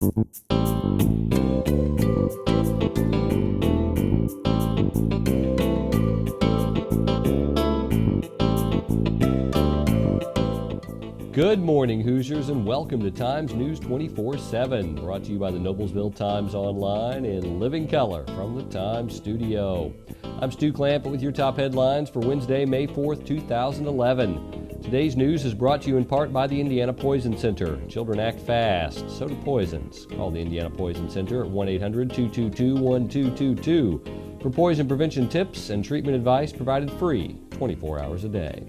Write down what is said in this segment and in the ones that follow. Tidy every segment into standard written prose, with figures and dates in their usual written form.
Good morning, Hoosiers, and welcome to Times News 24/7, brought to you by the Noblesville Times Online in living color from the Times studio. I'm Stu Clampett with your top headlines for Wednesday, May 4th, 2011. Today's news is brought to you in part by the Indiana Poison Center. Children act fast, so do poisons. Call the Indiana Poison Center at 1-800-222-1222 for poison prevention tips and treatment advice provided free 24 hours a day.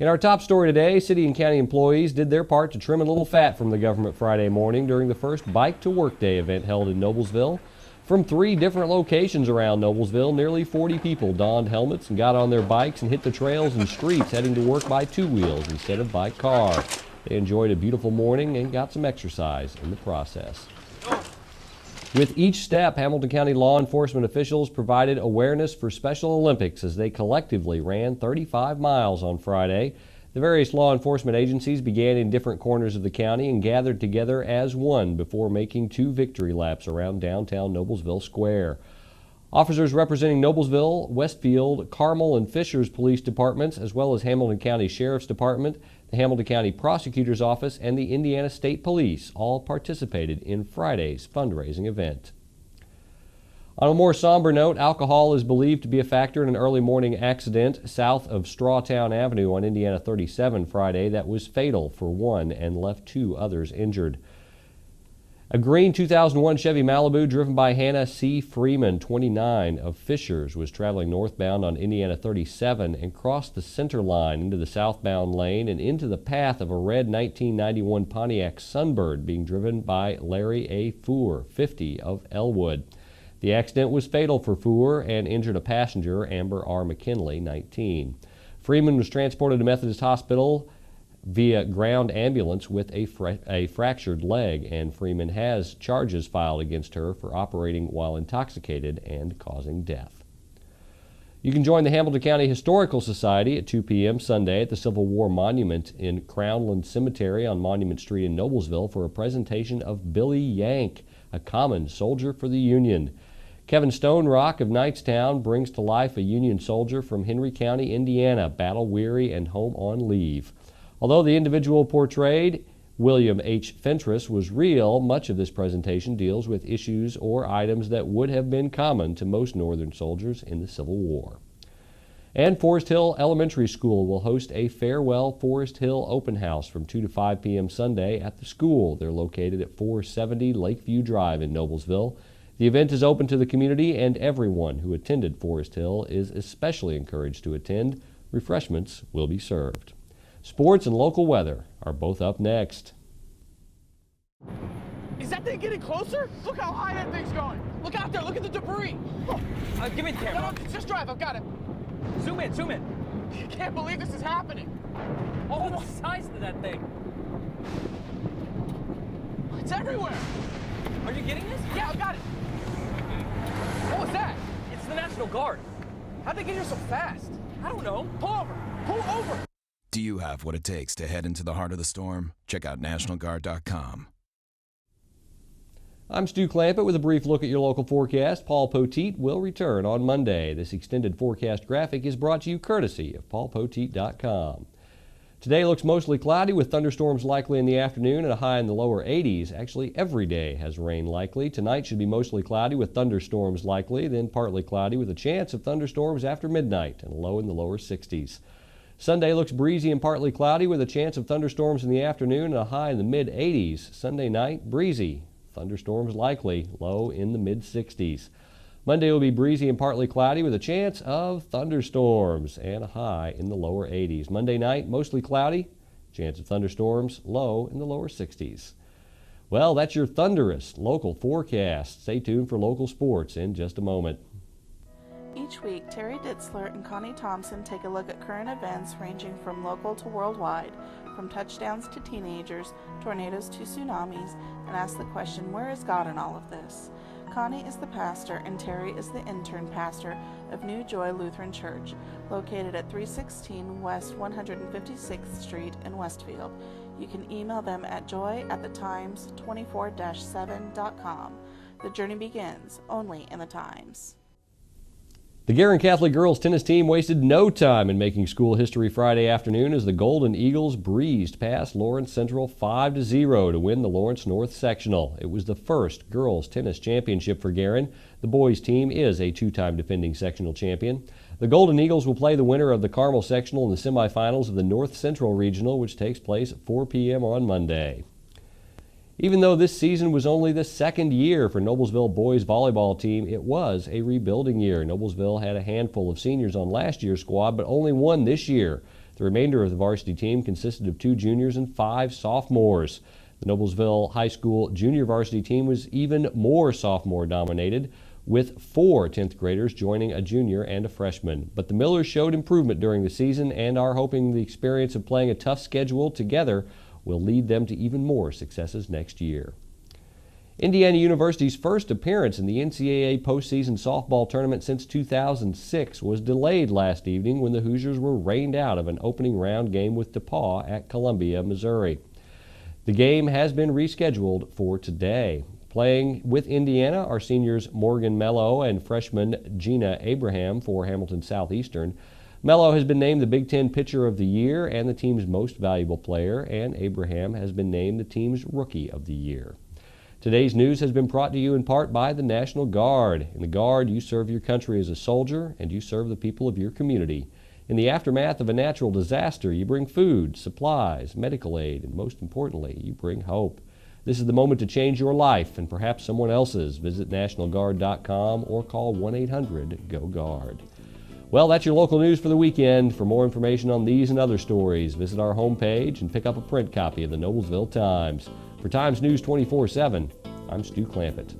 In our top story today, city and county employees did their part to trim a little fat from the government Friday morning during the first Bike to Work Day event held in Noblesville. From 3 different locations around Noblesville, nearly 40 people donned helmets and got on their bikes and hit the trails and streets heading to work by 2 wheels instead of by car. They enjoyed a beautiful morning and got some exercise in the process. With each step, Hamilton County law enforcement officials provided awareness for Special Olympics as they collectively ran 35 miles on Friday. The various law enforcement agencies began in different corners of the county and gathered together as one before making 2 victory laps around downtown Noblesville Square. Officers representing Noblesville, Westfield, Carmel, and Fishers Police Departments, as well as Hamilton County Sheriff's Department, the Hamilton County Prosecutor's Office, and the Indiana State Police all participated in Friday's fundraising event. On a more somber note, alcohol is believed to be a factor in an early morning accident south of Strawtown Avenue on Indiana 37 Friday that was fatal for one and left 2 others injured. A green 2001 Chevy Malibu driven by Hannah C. Freeman, 29, of Fishers, was traveling northbound on Indiana 37 and crossed the center line into the southbound lane and into the path of a red 1991 Pontiac Sunbird being driven by Larry A. Four, 50, of Elwood. The accident was fatal for Four and injured a passenger, Amber R. McKinley, 19. Freeman was transported to Methodist Hospital via ground ambulance with a fractured leg, and Freeman has charges filed against her for operating while intoxicated and causing death. You can join the Hamilton County Historical Society at 2 p.m. Sunday at the Civil War Monument in Crownland Cemetery on Monument Street in Noblesville for a presentation of Billy Yank, a common soldier for the Union. Kevin Stone Rock of Knightstown brings to life a Union soldier from Henry County, Indiana, battle-weary and home on leave. Although the individual portrayed, William H. Fentress, was real, much of this presentation deals with issues or items that would have been common to most Northern soldiers in the Civil War. And Forest Hill Elementary School will host a Farewell Forest Hill open house from 2 to 5 p.m. Sunday at the school. They're located at 470 Lakeview Drive in Noblesville. The event is open to the community, and everyone who attended Forest Hill is especially encouraged to attend. Refreshments will be served. Sports and local weather are both up next. Is that thing getting closer? Look how high that thing's going. Look out there. Look at the debris. Oh. Give me the camera. No, just drive. I've got it. Zoom in, zoom in. I can't believe this is happening. Oh, the size of that thing. It's everywhere. Are you getting this? Yeah, I've got it. What was that? It's the National Guard. How'd they get here so fast? I don't know. Pull over. Pull over. Do you have what it takes to head into the heart of the storm? Check out NationalGuard.com. I'm Stu Clampett with a brief look at your local forecast. Paul Poteet will return on Monday. This extended forecast graphic is brought to you courtesy of PaulPoteet.com. Today looks mostly cloudy with thunderstorms likely in the afternoon and a high in the lower 80s. Actually, every day has rain likely. Tonight should be mostly cloudy with thunderstorms likely, then partly cloudy with a chance of thunderstorms after midnight and a low in the lower 60s. Sunday looks breezy and partly cloudy with a chance of thunderstorms in the afternoon and a high in the mid-80s. Sunday night, breezy. Thunderstorms likely, low in the mid-60s. Monday will be breezy and partly cloudy with a chance of thunderstorms and a high in the lower 80s. Monday night, mostly cloudy, chance of thunderstorms, low in the lower 60s. Well, that's your thunderous local forecast. Stay tuned for local sports in just a moment. Each week, Terry Ditzler and Connie Thompson take a look at current events ranging from local to worldwide, from touchdowns to teenagers, tornadoes to tsunamis, and ask the question, where is God in all of this? Connie is the pastor and Terry is the intern pastor of New Joy Lutheran Church, located at 316 West 156th Street in Westfield. You can email them at joy@thetimes24-7.com. The journey begins only in the Times. The Guerin Catholic girls tennis team wasted no time in making school history Friday afternoon as the Golden Eagles breezed past Lawrence Central 5-0 to win the Lawrence North Sectional. It was the first girls tennis championship for Guerin. The boys team is a two-time defending sectional champion. The Golden Eagles will play the winner of the Carmel Sectional in the semifinals of the North Central Regional, which takes place at 4 p.m. on Monday. Even though this season was only the second year for Noblesville boys volleyball team, it was a rebuilding year. Noblesville had a handful of seniors on last year's squad, but only one this year. The remainder of the varsity team consisted of 2 juniors and 5 sophomores. The Noblesville High School junior varsity team was even more sophomore dominated, with 4 10th graders joining a junior and a freshman. But the Millers showed improvement during the season and are hoping the experience of playing a tough schedule together will lead them to even more successes next year. Indiana University's first appearance in the NCAA postseason softball tournament since 2006 was delayed last evening when the Hoosiers were rained out of an opening round game with DePauw at Columbia, Missouri. The game has been rescheduled for today. Playing with Indiana are seniors Morgan Mello and freshman Gina Abraham for Hamilton Southeastern. Mello has been named the Big Ten Pitcher of the Year and the team's most valuable player, and Abraham has been named the team's Rookie of the Year. Today's news has been brought to you in part by the National Guard. In the Guard, you serve your country as a soldier, and you serve the people of your community. In the aftermath of a natural disaster, you bring food, supplies, medical aid, and most importantly, you bring hope. This is the moment to change your life and perhaps someone else's. Visit nationalguard.com or call 1-800-GO-GUARD. Well, that's your local news for the weekend. For more information on these and other stories, visit our homepage and pick up a print copy of the Noblesville Times. For Times News 24/7, I'm Stu Clampett.